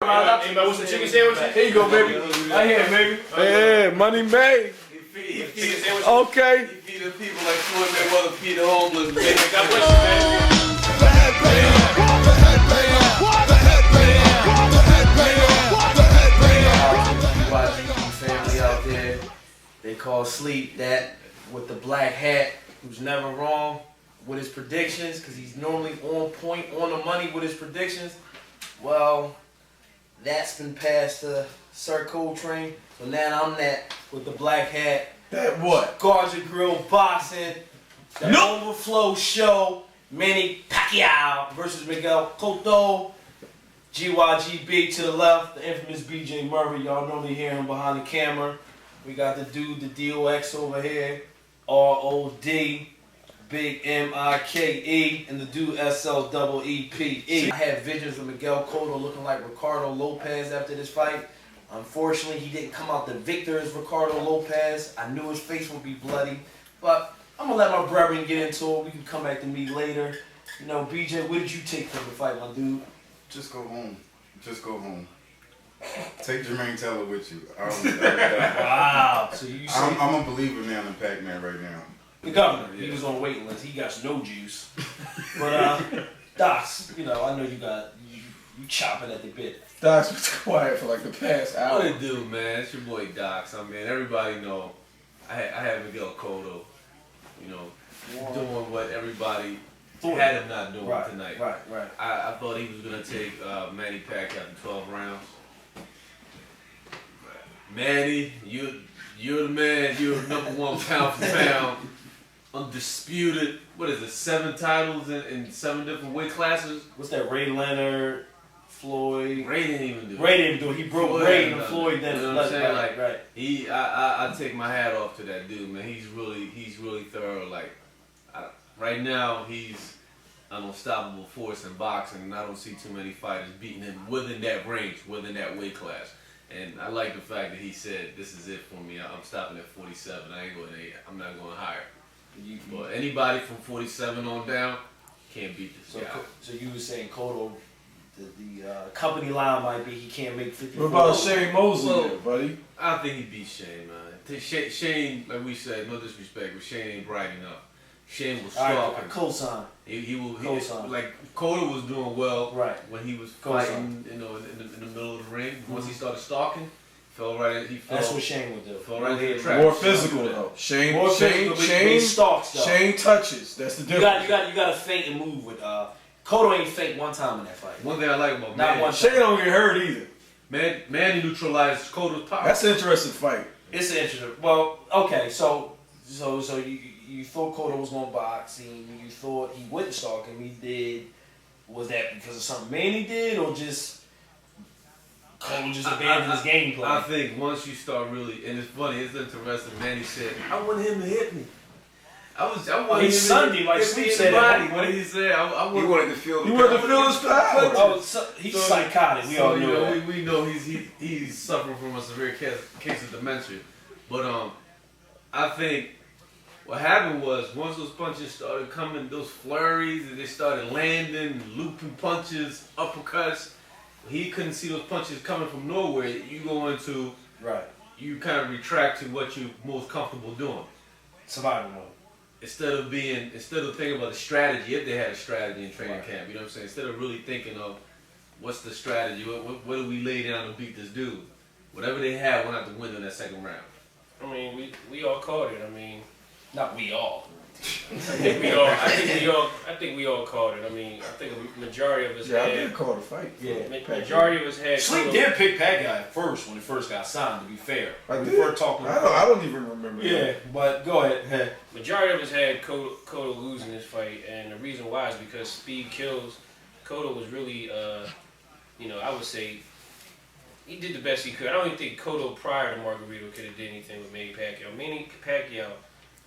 What's the chicken sandwich? Here you go, baby. Right here, baby. Yeah, money made. He feeds sandwich. Okay. He feed the people like Floyd Mayweather feed the homeless. Man, God bless you, man. GYGB family out there, they call Sleep that with the black hat, who's never wrong with his predictions, because he's normally on point, on the money with his predictions. Well, that's been passed to Sir Coltrane, so now I'm that with the black hat. That what? Garza Grill Boxing, the Overflow Show, Manny Pacquiao versus Miguel Cotto. GYGB to the left, the infamous BJ Murray. Y'all normally hear him behind the camera. We got the dude, the DOX over here, ROD, Big MIKE, and the dude SLEEPE. I had visions of Miguel Cotto looking like Ricardo Lopez after this fight. Unfortunately, he didn't come out the victor as Ricardo Lopez. I knew his face would be bloody, but I'm gonna let my brethren get into it. We can come back to me later. You know, BJ, what did you take from the fight, my dude? Just go home. Just go home. Take Jermaine Taylor with you. Wow. So you say I'm a believer now in Pac-Man right now. the governor, he was on waiting list. He got no juice. But Docs, you know, I know you got you chopping at the bit. Doc's been quiet for like the past hour. What it do, man? It's your boy Docs. I mean, everybody know I had Miguel Cotto, you know, doing what everybody had him not doing tonight. Right. I thought he was gonna take Manny Pacquiao in 12 rounds. Manny, you're the man. You're #1 pound for pound, undisputed. What is it? 7 titles in 7 different weight classes. What's that? Ray Leonard, Floyd. Ray didn't even do it. Ray didn't do it. He broke Floyd Ray and Floyd. Then you know what I'm saying? right. I take my hat off to that dude, man. He's really thorough. Like right now, he's an unstoppable force in boxing, and I don't see too many fighters beating him within that range, within that weight class. And I like the fact that he said, "This is it for me. I'm stopping at 47. I ain't going 8. I'm not going higher." But anybody from 47 on down can't beat this guy. So you were saying Cotto, the company line might be he can't make 50. What about Shane Mosley, there, buddy? I think he beat Shane, man. Shane, like we said, no disrespect, but Shane ain't bright enough. Shane was stalking. Co-sign. He like Cotto was doing well when he was fighting, you know, in the middle of the ring. Once he started stalking, fell right. That's what Shane would do. Fell right into the trap. More physical though. Shane stalks though. Shane touches. That's the difference. You got to feint and move with. Cotto ain't feint one time in that fight. One thing I like about Manny, Shane don't get hurt either. Manny neutralized Cotto's power. That's an interesting fight. It's interesting. Well, okay, so you thought Cotto was gonna box, and you thought he wouldn't stalk him. He did. Was that because of something Manny did, or just Cotto just abandoned his game plan? I think once you start really, and it's funny, it's interesting. Manny said, "I want him to hit me." I want him Sunday, like Sleep said. What did he say? He wanted to feel. He wanted to feel his power. He's psychotic. We all know that. We know he's suffering from a severe case of dementia, but I think. What happened was, once those punches started coming, those flurries, and they started landing, looping punches, uppercuts, he couldn't see those punches coming from nowhere. You go into, you kind of retract to what you're most comfortable doing. Survival mode. Instead of thinking about the strategy, if they had a strategy in training camp, you know what I'm saying? Instead of really thinking of, what's the strategy, what do we lay down to beat this dude? Whatever they had went out the window in that second round. I mean, we all caught it. I mean, not we all. I think we all called it. I mean, I think a majority of us had. I did call the fight. Yeah, majority of us had. Sleep did pick Pacquiao at first when he first got signed. To be fair, I we were talking. I don't even remember. Yeah, but go ahead. Majority of us had Cotto losing this fight, and the reason why is because speed kills. Cotto was really, you know, I would say he did the best he could. I don't even think Cotto prior to Margarito could have did anything with Manny Pacquiao. Manny Pacquiao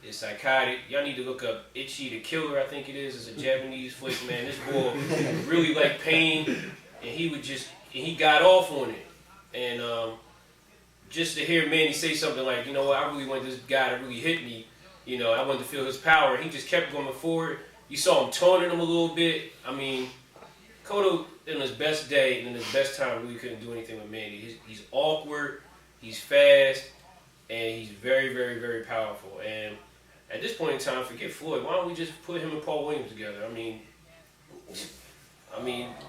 is psychotic. Y'all need to look up Itchy the Killer, I think it is. It's a Japanese flick, man. This boy really liked pain, and he got off on it. And just to hear Manny say something like, you know what, I really want this guy to really hit me. You know, I wanted to feel his power. He just kept going forward. You saw him taunting him a little bit. I mean, Cotto in his best day and in his best time really couldn't do anything with Manny. He's awkward, he's fast, and he's very, very, very powerful. And at this point in time, forget Floyd. Why don't we just put him and Paul Williams together? I mean,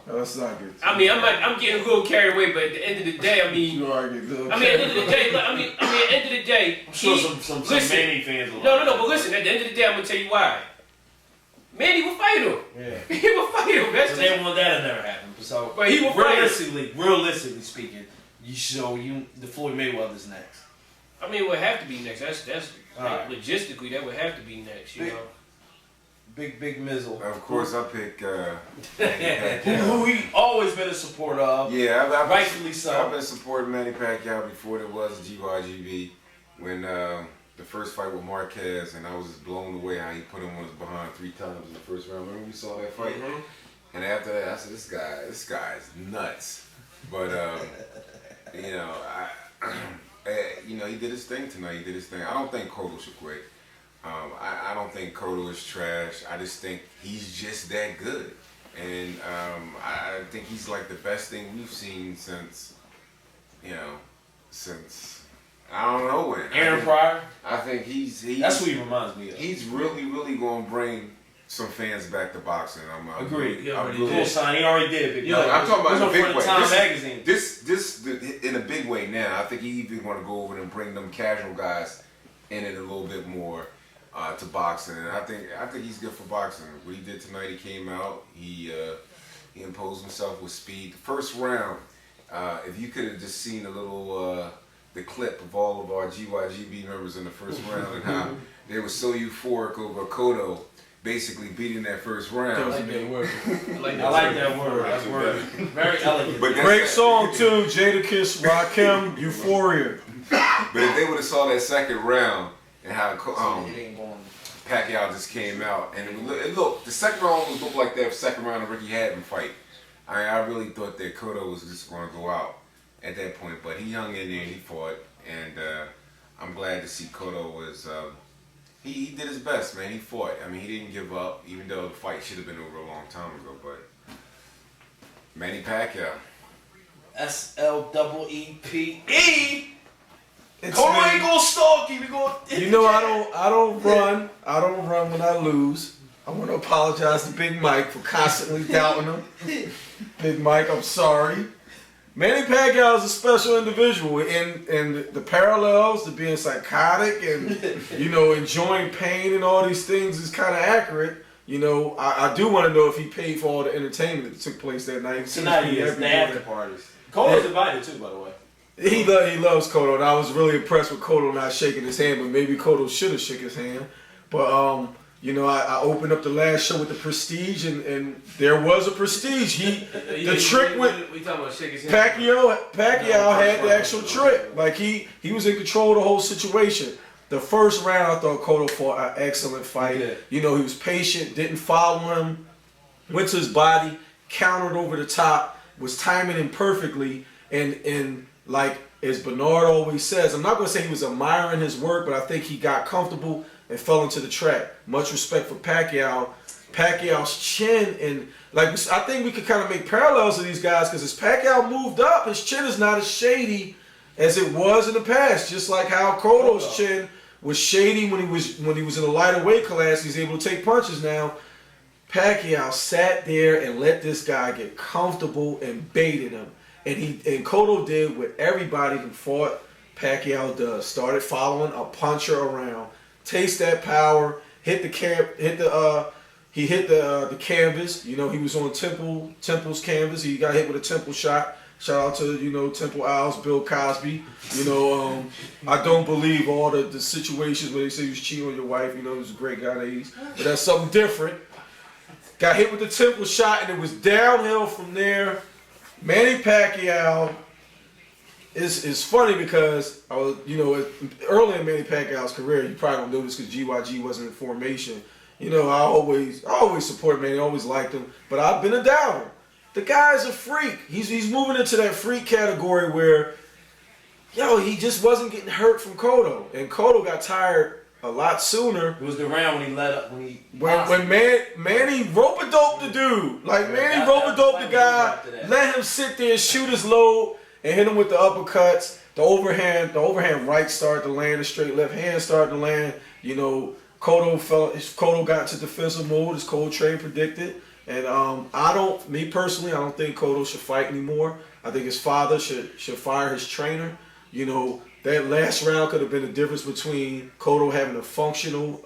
No, that's not good. I'm getting a little carried away, but at the end of the day, You are getting a little at the end of the day, at the end of the day, I'm sure some Manny fans will. No, but listen, at the end of the day, I'm gonna tell you why. Manny will fight him. Yeah. He will fight him. That's But then that'll never happen. So, But he will fight him. realistically speaking, the Floyd Mayweather's next. I mean, it would have to be next. That's Right. logistically that would have to be next. You know. Big Mizzle. Of course, I pick. Who he always been a supporter of. Yeah, I've Rightfully so. I've been supporting Manny Pacquiao before there was a GYGB. When the first fight with Marquez, and I was just blown away how he put him on his behind 3 times in the first round. Remember we saw that fight? Mm-hmm. And after that, I said, this guy is nuts. But you know, he did his thing tonight. He did his thing. I don't think Cotto should quit. I don't think Cotto is trash. I just think he's just that good. And I think he's like the best thing we've seen since I don't know when. Aaron Pryor. I think he's That's who he reminds me of. He's really going to bring some fans back to boxing. Agreed. He Cool sign. He already did it. Big Yo, I'm talking about in a big way. Time magazine. This in a big way now. I think he even want to go over and bring them casual guys in it a little bit more to boxing. And I think he's good for boxing. What he did tonight, he came out. He imposed himself with speed. The first round, if you could have just seen the clip of all of our GYGB members in the first round and how they were so euphoric over Cotto basically beating that first round. I like that word. I like that word. That word. Very elegant. But Great song too, Jadakiss, Rakim, Euphoria. But if they would have saw that second round and how Pacquiao just came out, and it looked, the second round almost looked like that second round of Ricky Hatton fight. I really thought that Cotto was just going to go out at that point, but he hung in there and he fought, and I'm glad to see Cotto was. He did his best, man. He fought. I mean, he didn't give up, even though the fight should have been over a long time ago. But Manny Pacquiao. SLEEPE. It's Cotto me. ain't gonna stalk you. We gonna. You know I don't run. I don't run when I lose. I want to apologize to Big Mike for constantly doubting him. Big Mike, I'm sorry. Manny Pacquiao is a special individual, and the parallels to being psychotic and enjoying pain and all these things is kind of accurate. I do want to know if he paid for all the entertainment that took place that night. Tonight he is the after parties. Cotto's invited too, by the way. He loves Cotto, and I was really impressed with Cotto not shaking his hand, but maybe Cotto should have shook his hand. But I opened up the last show with the Prestige, and there was a Prestige. The trick with we talking about shake his hand. Pacquiao had the actual trick. Like he was in control of the whole situation. The first round, I thought Cotto fought an excellent fight. He was patient, didn't follow him, went to his body, countered over the top, was timing him perfectly, and like as Bernard always says, I'm not going to say he was admiring his work, but I think he got comfortable and fell into the trap. Much respect for Pacquiao. Pacquiao's chin, and I think we could kind of make parallels to these guys, because as Pacquiao moved up, his chin is not as shady as it was in the past. Just like how Cotto's chin was shady when he was in a lighter weight class, he's able to take punches now. Pacquiao sat there and let this guy get comfortable and baited him. And Cotto did what everybody who fought Pacquiao does. Started following a puncher around. Taste that power. He hit the canvas. He was on Temple's canvas. He got hit with a Temple shot. Shout out to Temple Owls, Bill Cosby. I don't believe all the situations where they say he was cheating on your wife. He was a great guy in the 80s. But that's something different. Got hit with the Temple shot, and it was downhill from there. Manny Pacquiao is funny because I was, early in Manny Pacquiao's career, you probably don't know this because GYG wasn't in formation. I always supported Manny, always liked him, but I've been a doubter. The guy's a freak. He's moving into that freak category where, he just wasn't getting hurt from Cotto, and Cotto got tired a lot sooner. It was the round when he let up when Manny rope-a-dope the dude. Like, Manny rope-a-dope the guy, let him sit there, shoot his load, and hit him with the uppercuts. The overhand right started to land, the straight left hand started to land. You know, Cotto got into defensive mode, as Cole Train predicted. And me personally, I don't think Cotto should fight anymore. I think his father should fire his trainer. You know, that last round could have been the difference between Cotto having a functional,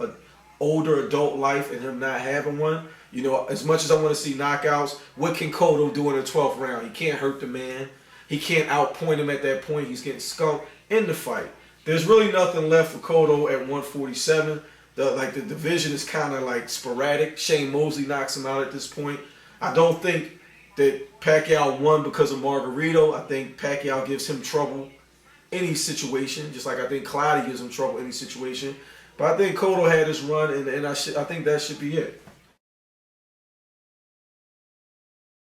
older adult life and him not having one. You know, as much as I want to see knockouts, what can Cotto do in the 12th round? He can't hurt the man. He can't outpoint him at that point. He's getting skunked in the fight. There's really nothing left for Cotto at 147. The division is kind of like sporadic. Shane Mosley knocks him out at this point. I don't think that Pacquiao won because of Margarito. I think Pacquiao gives him trouble any situation, just like I think Cloudy gives him trouble any situation. But I think Cotto had his run, and I think that should be it.